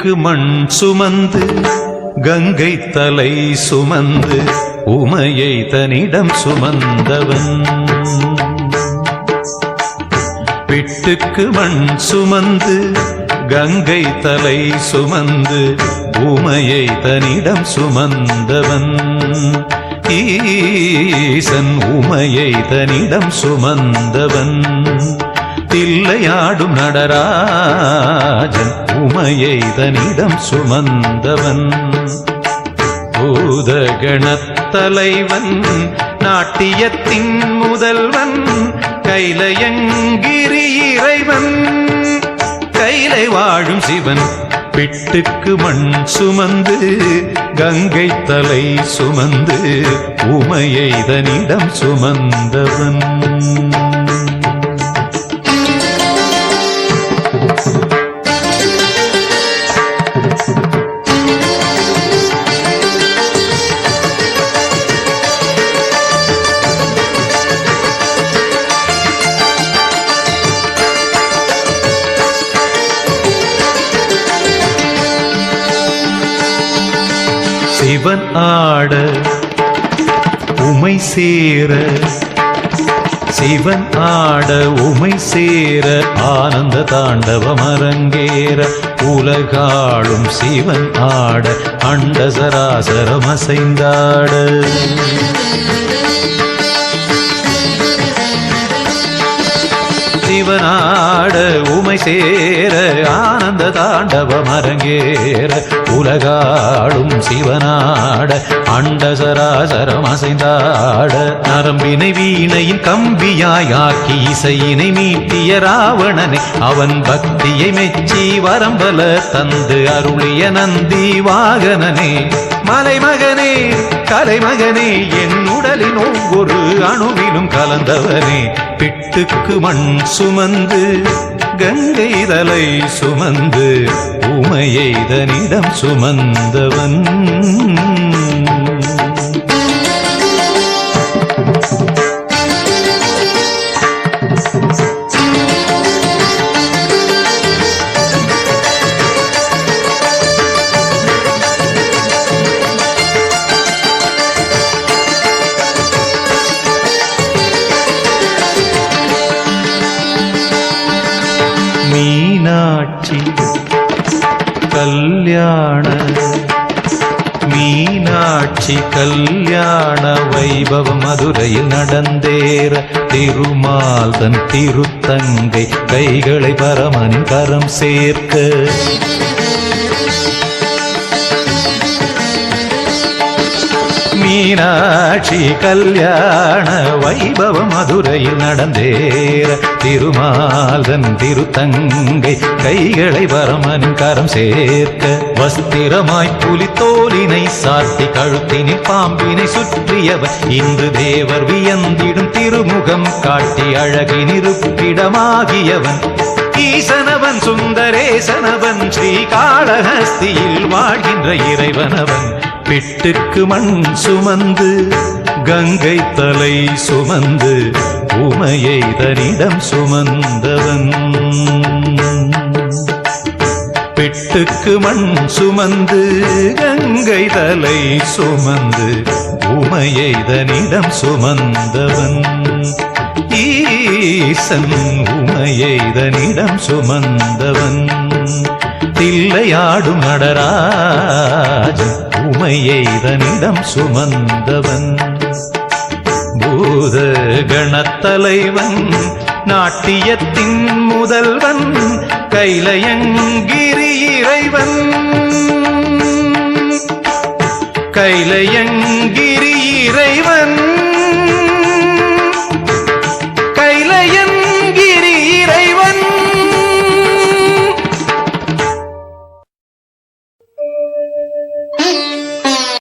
பிட்டுக்கு மண் சுமந்து கங்கை தலை சுமந்து உமையை தன்னிடம் சுமந்தவன். பிட்டுக்கு மண் சுமந்து கங்கை தலை சுமந்து உமையை தன்னிடம் சுமந்தவன். ஈசன் உமையை தன்னிடம் சுமந்தவன். தில்லையாடும் நடராஜன் உமையை தன்னிடம் சுமந்தவன். பூதகணத்தலைவன் நாட்டியத்தின் முதல்வன் கைலயங்கிரி இறைவன் கைலை வாழும் சிவன். பிட்டுக்கு மண் சுமந்து கங்கை தலை சுமந்து உமையை தன்னிடம் சுமந்தவன். சிவன் ஆட உமை சேர சிவன் ஆட உமை சேர ஆனந்த தாண்டவம் அரங்கேற உலகாளும் சிவன் ஆட அண்ட சராசரம் அசைந்தாட. சிவனாட உமை சேர ஆனந்த தாண்டவம் அரங்கேற உலகாளும் சிவனாட அண்ட சராசரம் அசைந்தாட. நரம்பினை வீணையின் கம்பியாய் ஆக்கி இசையினை மீட்டிய ராவணனை அவன் பக்தியை மெச்சி வரம்பல தந்து அருளிய நந்தி வாகனனே. மலைமகனே கலைமகனே என் உடலின் ஒவ்வொரு அணுவிலும் கலந்தவனே. பிட்டுக்கு மண் சுமந்து கங்கை தலை சுமந்து உமையை தன்னிடம் சுமந்தவன். மீனாட்சி கல்யாண மீனாட்சி கல்யாண வைபவம் மதுரையில் நடந்தேற திருமால் தன் திருத்தங்கை கைகளை பரமனின் கரம் சேர்க்க. மீனாட்சி கல்யாண வைபவம் மதுரையில் நடந்தேற திருமால்தன் திருத்தங்கை கைகளை பரமனின் கரம் சேர்க்க. வஸ்திரமாய் புலித்தோலினை சாத்தி கழுத்தினில் பாம்பினை சுற்றியவன் இன்று தேவர் வியந்திடும் திருமுகம் காட்டி அழகினிருப்பிடமாகியவன். ஈசனவன் சுந்தரேசனவன் ஸ்ரீகாளஹஸ்தியில் வாழ்கின்ற இறைவனவன். பிட்டுக்கு மண் சுமந்து கங்கை தலை சுமந்து உமையை தன்னிடம் சுமந்தவன். பிட்டுக்கு மண் சுமந்து கங்கை தலை சுமந்து உமையை தன்னிடம் சுமந்தவன். ஈசன் உமையை தன்னிடம் சுமந்தவன். தில்லையாடும் நடராஜன் உமையை தன்னிடம் சுமந்தவன். பூத கணத்தலைவன் நாட்டியத்தின் முதல்வன் கைலயங்கிரி இறைவன் கைலயங்கிரி இறைவன்